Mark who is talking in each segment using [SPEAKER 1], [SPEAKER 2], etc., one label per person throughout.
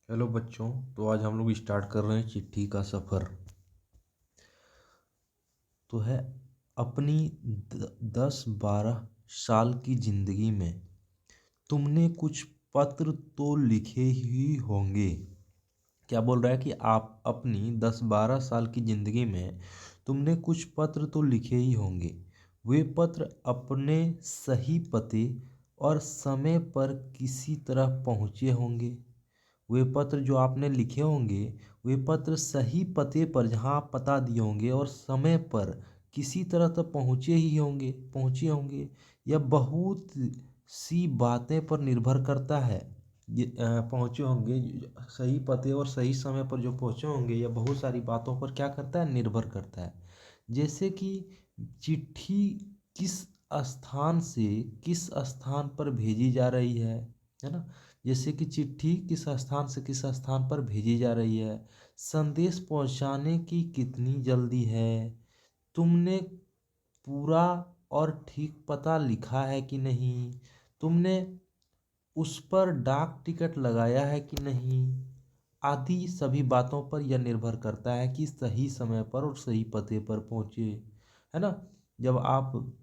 [SPEAKER 1] Hello बच्चों। तो आज हम लोग स्टार्ट कर रहे हैं चिट्ठी का सफ़र। तो है अपनी 10-12 साल की ज़िंदगी में तुमने कुछ पत्र तो लिखे ही होंगे। क्या बोल रहा है कि आप अपनी 10-12 साल की ज़िंदगी में तुमने कुछ पत्र तो लिखे ही होंगे। वे पत्र अपने सही पते और समय पर किसी तरह पहुँचे होंगे। वे पत्र जो आपने लिखे होंगे, वे पत्र सही पते पर जहाँ आप पता दिए होंगे और समय पर किसी तरह तक पहुँचे होंगे। यह बहुत सी बातें पर निर्भर करता है। ये पहुँचे होंगे सही पते और सही समय पर जो पहुँचे होंगे, यह बहुत सारी बातों पर क्या करता है, निर्भर करता है। जैसे कि चिट्ठी किस स्थान से किस स्थान पर भेजी जा रही है ना। जैसे कि चिट्ठी किस स्थान से किस स्थान पर भेजी जा रही है, संदेश पहुंचाने की कितनी जल्दी है, तुमने पूरा और ठीक पता लिखा है कि नहीं, तुमने उस पर डाक टिकट लगाया है कि नहीं, आदि सभी बातों पर यह निर्भर करता है कि सही समय पर और सही पते पर पहुँचे, है ना। जब आप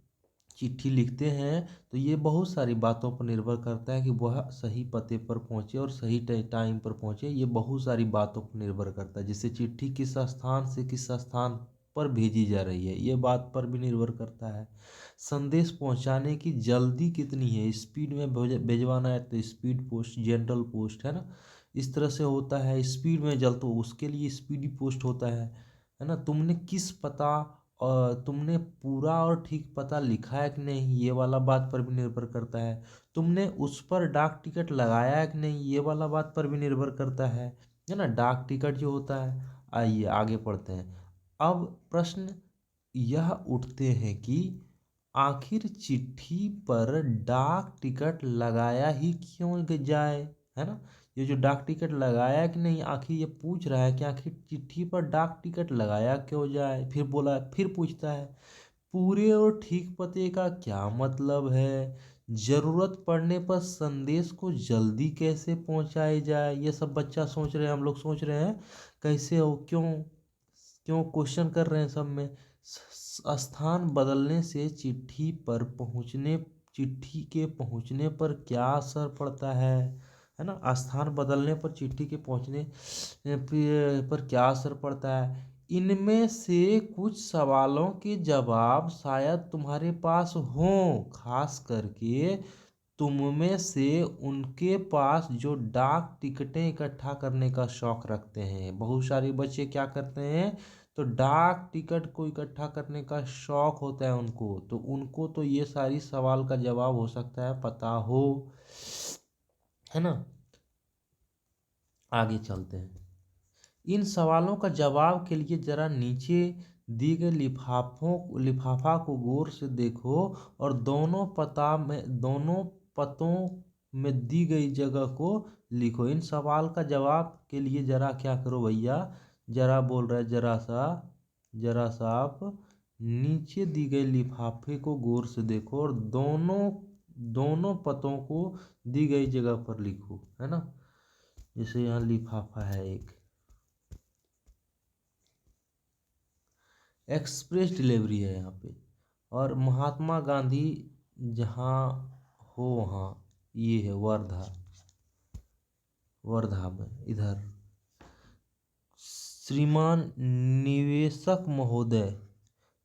[SPEAKER 1] चिट्ठी लिखते हैं तो ये बहुत सारी बातों पर निर्भर करता है कि वह सही पते पर पहुंचे और सही टाइम पर पहुंचे। ये बहुत सारी बातों पर निर्भर करता है। जैसे चिट्ठी किस स्थान से किस स्थान पर भेजी जा रही है, ये बात पर भी निर्भर करता है। संदेश पहुंचाने की जल्दी कितनी है, स्पीड में भेजवाना है तो स्पीड पोस्ट, जनरल पोस्ट, है ना। इस तरह से होता है। स्पीड में जल तो उसके लिए स्पीडी पोस्ट होता है ना। तुमने किस पता और तुमने पूरा और ठीक पता लिखा है कि नहीं, ये वाला बात पर भी निर्भर करता है। तुमने उस पर डाक टिकट लगाया है कि नहीं, ये वाला बात पर भी निर्भर करता है ना। डाक टिकट जो होता है, आइए आगे पढ़ते हैं। अब प्रश्न यह उठते हैं कि आखिर चिट्ठी पर डाक टिकट लगाया ही क्यों जाए, है ना। ये जो डाक टिकट लगाया कि नहीं, आखिर ये पूछ रहा है कि आखिर चिट्ठी पर डाक टिकट लगाया क्यों जाए। फिर पूछता है पूरे और ठीक पते का क्या मतलब है, जरूरत पड़ने पर संदेश को जल्दी कैसे पहुंचाई जाए। ये सब बच्चा सोच रहे हैं, हम लोग सोच रहे हैं कैसे हो, क्यों क्यों क्वेश्चन कर रहे हैं सब में। स्थान बदलने से चिट्ठी के पहुंचने पर क्या असर पड़ता है ना। स्थान बदलने पर चिट्ठी के पहुंचने पर क्या असर पड़ता है। इनमें से कुछ सवालों के जवाब शायद तुम्हारे पास हों, खास करके तुम में से उनके पास जो डाक टिकटें इकट्ठा करने का शौक रखते हैं। बहुत सारे बच्चे क्या करते हैं, तो डाक टिकट को इकट्ठा करने का शौक होता है उनको, तो उनको तो ये सारी सवाल का जवाब हो सकता है पता हो, है ना। आगे चलते हैं। इन सवालों का जवाब के लिए जरा नीचे दी गए लिफाफा को गौर से देखो और दोनों पतों में दी गई जगह को लिखो। इन सवाल का जवाब के लिए जरा क्या करो भैया, जरा बोल रहा है जरा सा आप नीचे दी गई लिफाफे को गौर से देखो और दोनों पतों को दी गई जगह पर लिखो, है ना। जैसे यहाँ लिफाफा है एक, एक्सप्रेस डिलीवरी है यहाँ पे, और महात्मा गांधी जहाँ हो वहाँ, ये है वर्धा में इधर। श्रीमान निवेशक महोदय,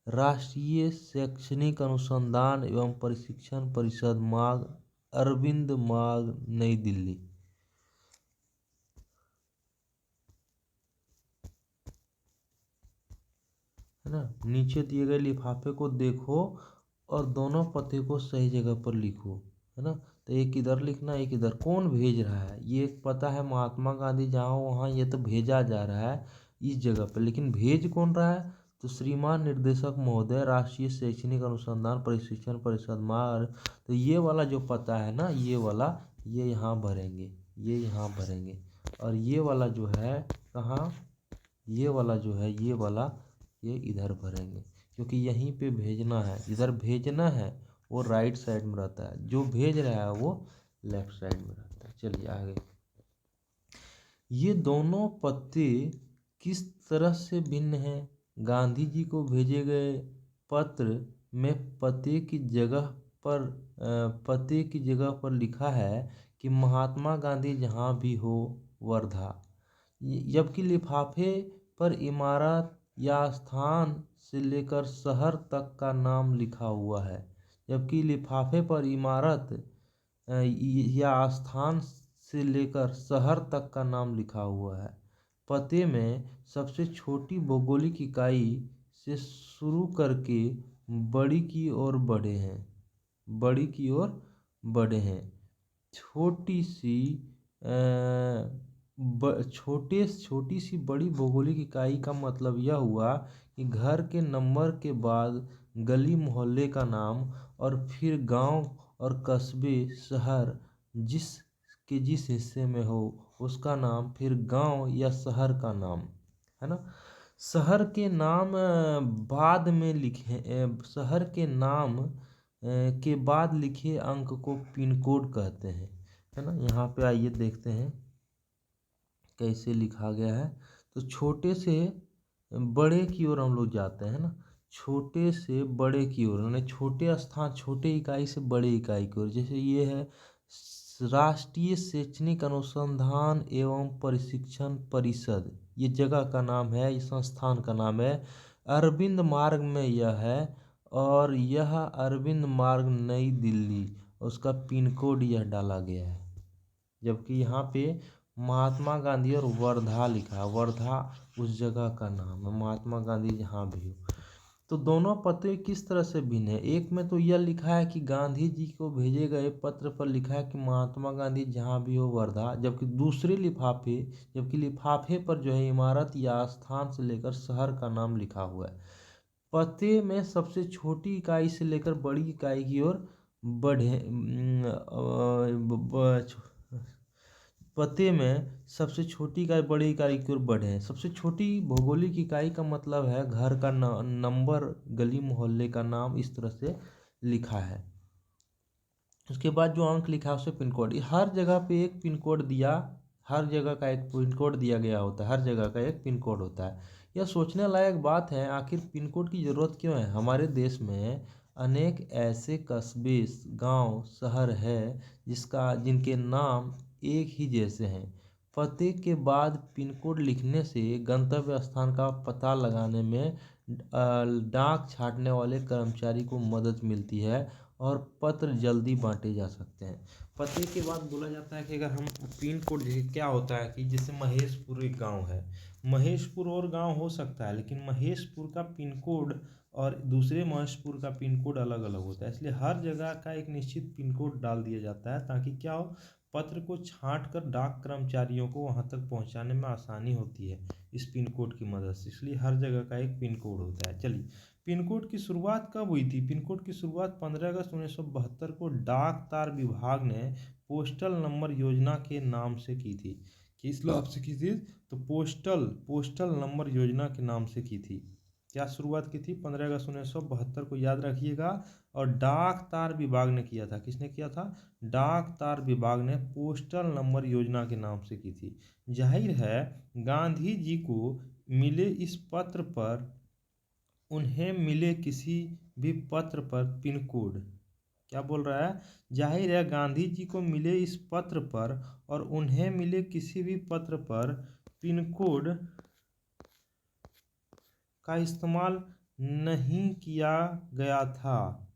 [SPEAKER 1] राष्ट्रीय शैक्षणिक अनुसंधान एवं प्रशिक्षण परिषद मार्ग, अरविंद मार्ग, नई दिल्ली, है ना। नीचे दिए गए लिफाफे को देखो और दोनों पते को सही जगह पर लिखो, है ना। तो एक इधर लिखना, एक इधर। कौन भेज रहा है, ये पता है महात्मा गांधी जहाँ वहाँ, ये तो भेजा जा रहा है इस जगह पर, लेकिन भेज कौन रहा है, तो श्रीमान निर्देशक महोदय, राष्ट्रीय शैक्षणिक अनुसंधान प्रशिक्षण परिषद मार्ग। तो ये वाला जो पता है ना, ये वाला ये यहाँ भरेंगे, ये यहाँ भरेंगे, और ये वाला जो है कहाँ, ये वाला जो है ये वाला ये इधर भरेंगे, क्योंकि यहीं पे भेजना है। इधर भेजना है वो राइट साइड में रहता है, जो भेज रहा है वो लेफ्ट साइड में रहता है। चलिए आगे। ये दोनों पते किस तरह से भिन्न हैं? गांधी जी को भेजे गए पत्र में पते की जगह पर लिखा है कि महात्मा गांधी जहाँ भी हो, वर्धा। जबकि लिफाफे पर इमारत या स्थान से लेकर शहर तक का नाम लिखा हुआ है। जबकि लिफाफे पर इमारत या स्थान से लेकर शहर तक का नाम लिखा हुआ है। पते में सबसे छोटी भौगोलिक इकाई से शुरू करके बड़ी की ओर बढ़े हैं बड़ी की ओर बढ़े हैं। छोटी सी छोटी सी बड़ी भौगोलिक इकाई का मतलब यह हुआ कि घर के नंबर के बाद गली मोहल्ले का नाम और फिर गांव और कस्बे शहर जिस हिस्से में हो उसका नाम, फिर गांव या शहर का नाम, है ना। शहर के नाम बाद में लिखे शहर के नाम के बाद लिखे अंक को पिन कोड कहते हैं, है ना। यहाँ पे आइए देखते हैं कैसे लिखा गया है। तो छोटे से बड़े की ओर हम लोग जाते हैं ना, छोटे से बड़े की ओर, यानी छोटे स्थान, छोटे इकाई से बड़े इकाई की ओर। जैसे ये है राष्ट्रीय शैक्षणिक अनुसंधान एवं प्रशिक्षण परिषद, ये जगह का नाम है, ये संस्थान का नाम है। अरविंद मार्ग में यह है, और यह अरविंद मार्ग नई दिल्ली, उसका पिन कोड यह डाला गया है। जबकि यहाँ पे महात्मा गांधी और वर्धा लिखा है, वर्धा उस जगह का नाम है, महात्मा गांधी जहाँ भी हो। तो दोनों पते किस तरह से भिन्न है? एक में तो यह लिखा है कि गांधी जी को भेजे गए पत्र पर लिखा है कि महात्मा गांधी जहाँ भी हो, वर्धा। जबकि लिफाफे पर जो है इमारत या स्थान से लेकर शहर का नाम लिखा हुआ है। पते में सबसे छोटी इकाई से लेकर बड़ी इकाई की ओर बढ़े पते में सबसे छोटी इकाई बड़ी इकाई की ओर बढ़े। सबसे छोटी भौगोलिक इकाई का मतलब है घर का नंबर, गली मोहल्ले का नाम, इस तरह से लिखा है। उसके बाद जो अंक लिखा है उसे पिन कोड, हर जगह पे एक पिन कोड दिया, हर जगह का एक पिन कोड दिया गया होता है, हर जगह का एक पिन कोड होता है। यह सोचने लायक बात है, आखिर पिन कोड की ज़रूरत क्यों है? हमारे देश में अनेक ऐसे कस्बे, गांव, शहर है जिनके नाम एक ही जैसे हैं। पते के बाद पिन कोड लिखने से गंतव्य स्थान का पता लगाने में डाक छाँटने वाले कर्मचारी को मदद मिलती है और पत्र जल्दी बांटे जा सकते हैं। पते के बाद बोला जाता है कि अगर हम पिन कोड, जैसे क्या होता है कि जैसे महेशपुर एक गांव है, महेशपुर और गांव हो सकता है, लेकिन महेशपुर का पिन कोड और दूसरे महेशपुर का पिन कोड अलग अलग होता है। इसलिए हर जगह का एक निश्चित पिन कोड डाल दिया जाता है ताकि क्या हो, पत्र को छांट कर डाक कर्मचारियों को वहां तक पहुंचाने में आसानी होती है इस पिन कोड की मदद से। इसलिए हर जगह का एक पिन कोड होता है। चलिए, पिन कोड की शुरुआत कब हुई थी? पिन कोड की शुरुआत 15 अगस्त 1972 को डाक तार विभाग ने पोस्टल नंबर योजना के नाम से की थी। किस नाम से की थी? तो पोस्टल नंबर योजना के नाम से की थी। क्या शुरुआत की थी? 15 अगस्त 1972 को, याद रखिएगा। और डाक तार विभाग ने किया था। किसने किया था? डाक तार विभाग ने पोस्टल नंबर योजना के नाम से की थी। जाहिर है गांधी जी को मिले इस पत्र पर उन्हें मिले किसी भी पत्र पर पिन कोड, क्या बोल रहा है? जाहिर है गांधी जी को मिले इस पत्र पर और उन्हें मिले किसी भी पत्र पर पिन कोड का नहीं किया गया था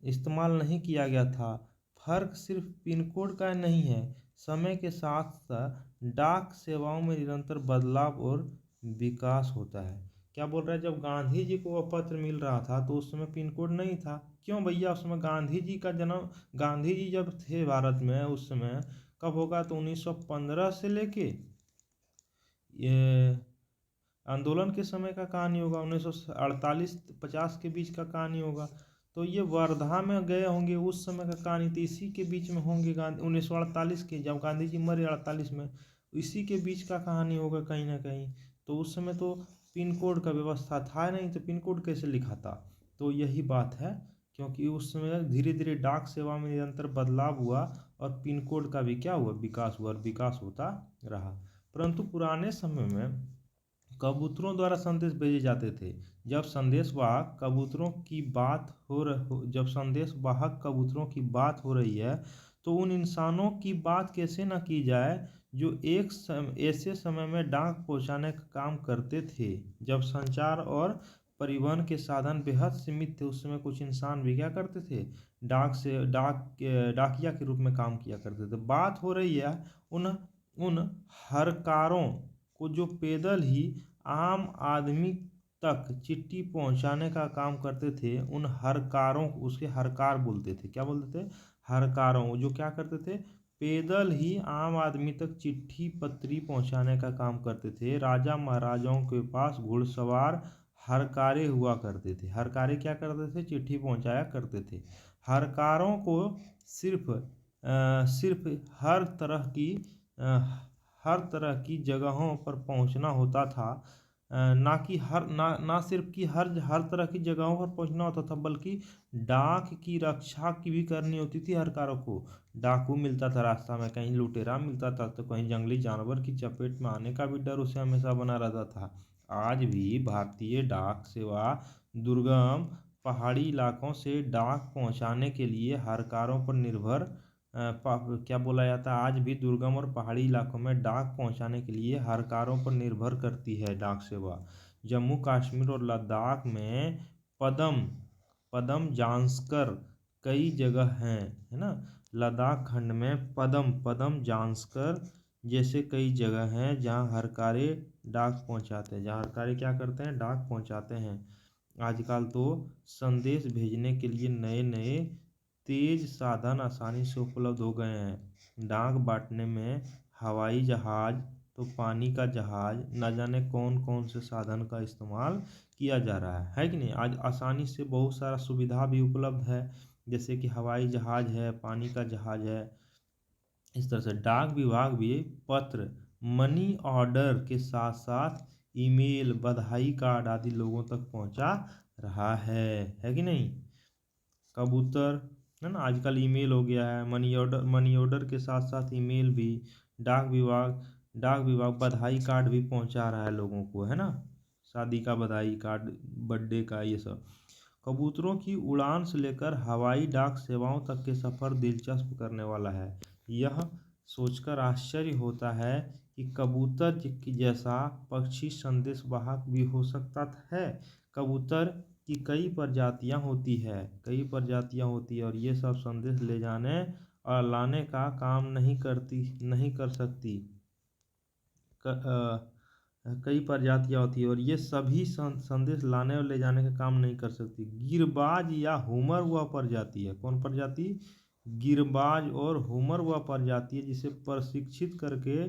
[SPEAKER 1] इस्तेमाल नहीं किया गया था। फर्क सिर्फ पिन कोड का नहीं है, समय के साथ साथ डाक सेवाओं में निरंतर बदलाव और विकास होता है। क्या बोल रहा है? जब गांधी जी को वह पत्र मिल रहा था तो उस समय पिन कोड नहीं था। क्यों भैया? उस समय गांधी जी का जन्म, गांधी जी जब थे भारत में उस समय कब होगा? तो 1915 से लेके ये आंदोलन के समय का कहानी होगा, 1948-50 के बीच का कहानी होगा। तो ये वर्धा में गए होंगे उस समय का कहानी, तो इसी के बीच में होंगे। 1948 के, जब गांधी जी मरे 48 में, इसी के बीच का कहानी होगा कहीं ना कहीं। तो उस समय तो पिन कोड का व्यवस्था था नहीं, तो पिन कोड कैसे लिखा था? तो यही बात है, क्योंकि उस समय धीरे धीरे डाक सेवा में निरंतर बदलाव हुआ और पिन कोड का भी क्या हुआ, विकास हुआ और विकास होता रहा। परंतु पुराने समय में कबूतरों द्वारा संदेश भेजे जाते थे। जब संदेशवाहक कबूतरों की बात जब संदेशवाहक कबूतरों की बात हो रही है तो उन इंसानों की बात कैसे न की जाए जो ऐसे समय में डाक पहुंचाने का काम करते थे जब संचार और परिवहन के साधन बेहद सीमित थे। उस समय कुछ इंसान भी क्या करते थे, डाकिया के रूप में काम किया करते थे। बात हो रही है उन उन हरकारों को जो पैदल ही आम आदमी तक चिट्ठी पहुंचाने का काम करते थे। उन हरकारों, उसके हरकार बोलते थे, क्या बोलते थे, हरकारों, जो क्या करते थे, पैदल ही आम आदमी तक चिट्ठी पत्री पहुंचाने का काम करते थे। राजा महाराजाओं के पास घुड़सवार हरकारे हुआ करते थे। हरकारे क्या करते थे, चिट्ठी पहुंचाया करते थे। हरकारों को सिर्फ हर तरह की जगहों पर पहुंचना होता था। ना कि हर ना ना सिर्फ कि हर तरह की जगहों पर पहुंचना होता था, बल्कि डाक की रक्षा की भी करनी होती थी हरकारों को। डाकू मिलता था रास्ता में, कहीं लुटेरा मिलता था तो कहीं जंगली जानवर की चपेट में आने का भी डर उसे हमेशा बना रहता था। आज भी भारतीय डाक सेवा दुर्गम पहाड़ी इलाकों से डाक पहुंचाने के लिए हरकारों पर निर्भर क्या बोला जाता है, आज भी दुर्गम और पहाड़ी इलाकों में डाक पहुंचाने के लिए हरकारों पर निर्भर करती है डाक सेवा। जम्मू कश्मीर और लद्दाख में पदम पदम जांस्कर कई जगह हैं, है ना। लद्दाख खंड में पदम जांस्कर जैसे कई जगह हैं जहां हरकारे डाक पहुंचाते हैं, जहां हरकारे क्या करते हैं, डाक पहुंचाते हैं। आजकल तो संदेश भेजने के लिए नए नए तेज साधन आसानी से उपलब्ध हो गए हैं। डाक बांटने में हवाई जहाज तो पानी का जहाज, न जाने कौन कौन से साधन का इस्तेमाल किया जा रहा है कि नहीं। आज आसानी से बहुत सारा सुविधा भी उपलब्ध है, जैसे कि हवाई जहाज है, पानी का जहाज है। इस तरह से डाक विभाग भी पत्र, मनी ऑर्डर के साथ साथ ईमेल, बधाई कार्ड आदि लोगों तक पहुंचा रहा है कि नहीं। कबूतर, है ना, आजकल ईमेल हो गया है, मनी ऑर्डर के साथ साथ ईमेल भी। डाक विभाग बधाई कार्ड भी पहुंचा रहा है लोगों को, है ना, शादी का बधाई कार्ड, बर्थडे का, ये सब। कबूतरों की उड़ान से लेकर हवाई डाक सेवाओं तक के सफ़र दिलचस्प करने वाला है। यह सोचकर आश्चर्य होता है कि कबूतर की जैसा पक्षी संदेशवाहक भी हो सकता है। कबूतर की कई प्रजातियां होती है और ये सब संदेश ले जाने और लाने का काम नहीं कर सकती। कई प्रजातियां होती है और ये सभी संदेश लाने और ले जाने का काम नहीं कर सकती। गिरबाज या हुमर वह प्रजाति है, कौन प्रजाति, गिरबाज और हुमर वह प्रजाति है जिसे प्रशिक्षित करके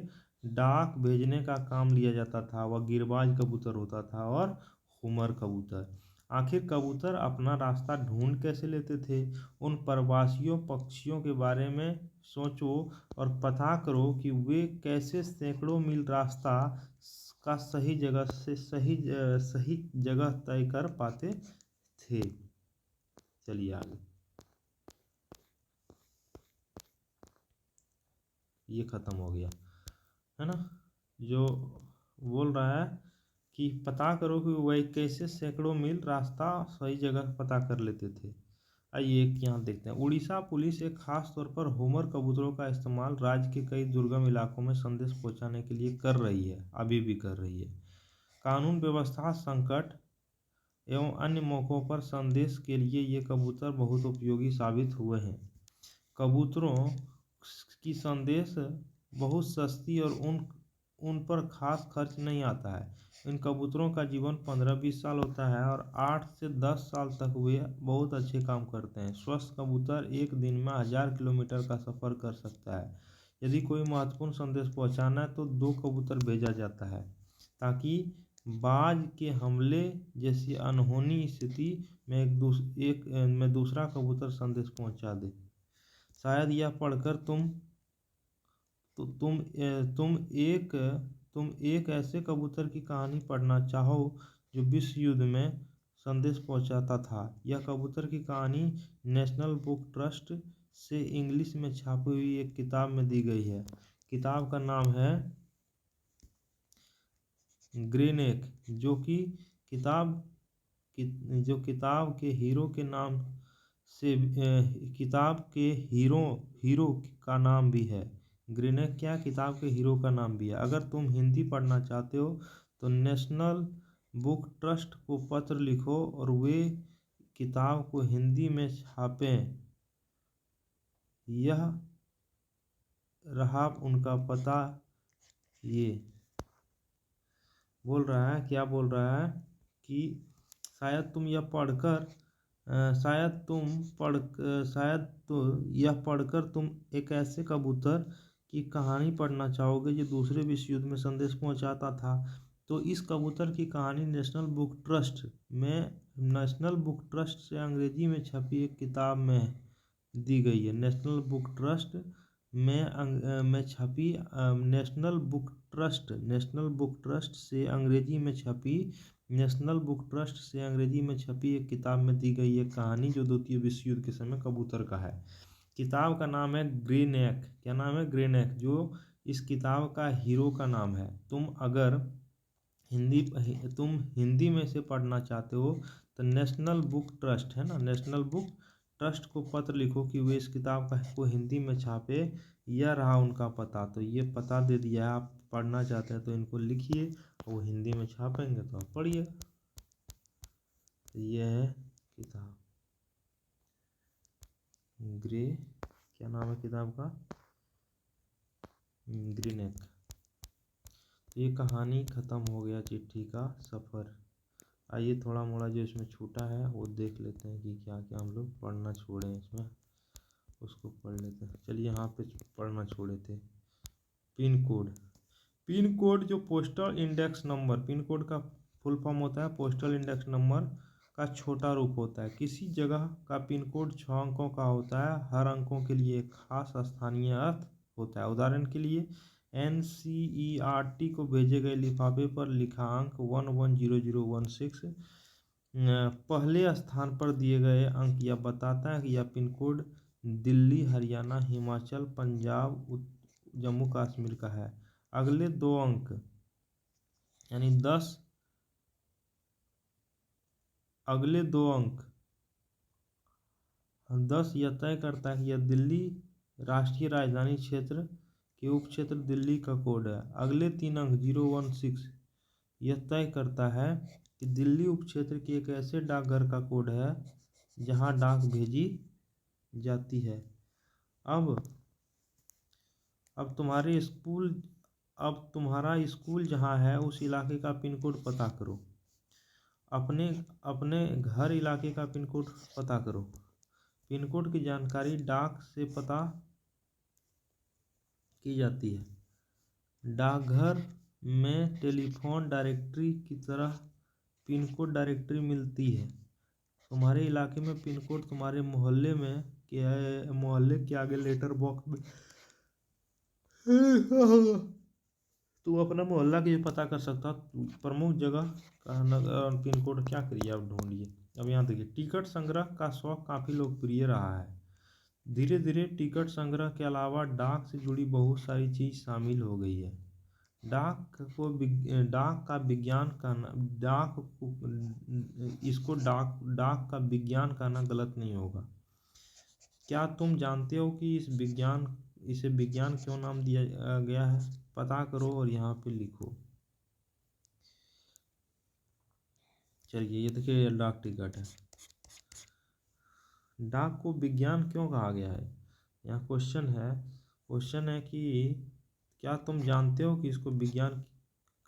[SPEAKER 1] डाक भेजने का काम लिया जाता था। वह गिरबाज कबूतर होता था और हुमर कबूतर। आखिर कबूतर अपना रास्ता ढूंढ कैसे लेते थे, उन प्रवासियों पक्षियों के बारे में सोचो और पता करो कि वे कैसे सैकड़ों मील रास्ता का सही जगह तय कर पाते थे। चलिए आगे, ये खत्म हो गया, है ना। जो बोल रहा है कि पता करो कि वह कैसे सैकड़ों मील रास्ता सही जगह पता कर लेते थे। आइए एक यहाँ देखते हैं। उड़ीसा पुलिस एक खास तौर पर होमर कबूतरों का इस्तेमाल राज्य के कई दुर्गम इलाकों में संदेश पहुंचाने के लिए कर रही है, अभी भी कर रही है। कानून व्यवस्था संकट एवं अन्य मौक़ों पर संदेश के लिए ये कबूतर बहुत उपयोगी साबित हुए हैं। कबूतरों की संदेश बहुत सस्ती और उन पर खास खर्च नहीं आता है। इन कबूतरों का जीवन 15-20 साल होता है और 8 से 10 साल तक वे बहुत अच्छे काम करते हैं। स्वस्थ कबूतर एक दिन में 1000 किलोमीटर का सफ़र कर सकता है। यदि कोई महत्वपूर्ण संदेश पहुंचाना है तो 2 कबूतर भेजा जाता है ताकि बाज के हमले जैसी अनहोनी स्थिति में दूसरा कबूतर संदेश पहुंचा दे। शायद यह पढ़कर तुम एक ऐसे कबूतर की कहानी पढ़ना चाहो जो विश्व युद्ध में संदेश पहुंचाता था। यह कबूतर की कहानी नेशनल बुक ट्रस्ट से इंग्लिश में छापी हुई एक किताब में दी गई है। किताब का नाम है ग्रेनेक, जो किताब के हीरो के नाम से किताब के हीरो का नाम भी है। ग्रेनेक क्या किताब के हीरो का नाम भी है। अगर तुम हिंदी पढ़ना चाहते हो तो नेशनल बुक ट्रस्ट को पत्र लिखो और वे किताब को हिंदी में छापें। यह रहा उनका पता। ये बोल रहा है, क्या बोल रहा है कि शायद तुम यह पढ़कर शायद तो यह पढ़कर तुम एक ऐसे कबूतर की कहानी पढ़ना चाहोगे जो दूसरे विश्व युद्ध में संदेश पहुंचाता था। तो इस कबूतर की कहानी नेशनल बुक ट्रस्ट से अंग्रेजी में छपी एक किताब में दी गई है। नेशनल बुक ट्रस्ट में छपी नेशनल बुक ट्रस्ट से अंग्रेजी में छपी एक किताब में दी गई एक कहानी जो द्वितीय विश्व युद्ध के समय कबूतर का है। किताब का नाम है ग्रेनेक। क्या नाम है? ग्रेनेक, जो इस किताब का हीरो का नाम है। तुम हिंदी में से पढ़ना चाहते हो तो नेशनल बुक ट्रस्ट है ना, नेशनल बुक ट्रस्ट को पत्र लिखो कि वे इस किताब को हिंदी में छापे। यह रहा उनका पता। तो ये पता दे दिया है। आप पढ़ना चाहते हैं तो इनको लिखिए, वो हिंदी में छापेंगे तो आप पढ़िए। तो ये है किताब क्या नाम है किताब का? ग्रीनेक। ये कहानी ख़त्म हो गया चिट्ठी का सफ़र। आइए थोड़ा मोड़ा जो इसमें छूटा है वो देख लेते हैं कि क्या क्या हम लोग पढ़ना छोड़े इसमें, उसको पढ़ लेते हैं। चलिए यहाँ पे पढ़ना छोड़े थे पिन कोड जो postal index number, pin code का फुल फॉर्म होता है पोस्टल इंडेक्स नंबर का छोटा रूप होता है। किसी जगह का पिन कोड 6 अंकों का होता है। हर अंकों के लिए एक खास स्थानीय अर्थ होता है। उदाहरण के लिए NCERT को भेजे गए लिफाफे पर लिखा अंक 110016 पहले स्थान पर दिए गए अंक यह बताता है कि यह पिन कोड दिल्ली, हरियाणा, हिमाचल, पंजाब, जम्मू कश्मीर का है। अगले दो अंक यानी 10 यह तय करता है कि यह दिल्ली राष्ट्रीय राजधानी क्षेत्र के उप क्षेत्र दिल्ली का कोड है। अगले 3 अंक 016 यह तय करता है कि दिल्ली उप क्षेत्र के एक ऐसे डाकघर का कोड है जहां डाक भेजी जाती है। अब तुम्हारा स्कूल जहां है उस इलाके का पिन कोड पता करो। अपने घर इलाके का पिन कोड पता करो। पिन कोड की जानकारी डाक से पता की जाती है। डाकघर में टेलीफोन डायरेक्टरी की तरह पिन कोड डायरेक्टरी मिलती है। तुम्हारे इलाके में पिन कोड तुम्हारे मोहल्ले के आगे लेटर बॉक्स में तुम अपना मोहल्ला की पता कर सकता। प्रमुख जगह का पिन कोड क्या करिए आप ढूंढिए। अब यहाँ देखिए, टिकट संग्रह का शौक काफ़ी लोकप्रिय रहा है। धीरे धीरे टिकट संग्रह के अलावा डाक से जुड़ी बहुत सारी चीज़ शामिल हो गई है। डाक का विज्ञान कहना गलत नहीं होगा। क्या तुम जानते हो कि इसे विज्ञान क्यों नाम दिया गया है? पता करो और यहाँ पे लिखो। चलिए ये देखिए, डाक टिकट है। डाक को विज्ञान क्यों कहा गया है? यहाँ क्वेश्चन है कि क्या तुम जानते हो कि इसको विज्ञान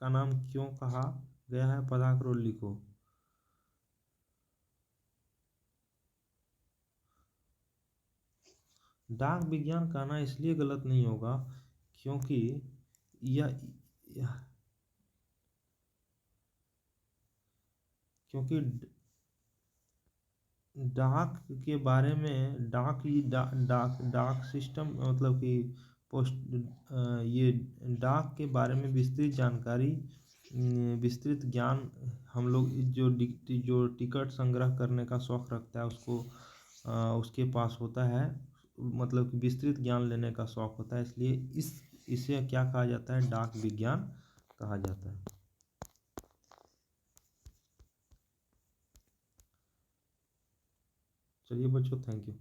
[SPEAKER 1] का नाम क्यों कहा गया है? पता करो, लिखो। डाक विज्ञान कहना इसलिए गलत नहीं होगा क्योंकि क्योंकि डाक के बारे में डाक सिस्टम मतलब कि ये डाक के बारे में विस्तृत ज्ञान हम लोग जो टिकट संग्रह करने का शौक़ रखता है उसके पास होता है। मतलब कि विस्तृत ज्ञान लेने का शौक होता है, इसलिए इसे क्या कहा जाता है, डाक विज्ञान कहा जाता है। चलिए बच्चों, थैंक यू।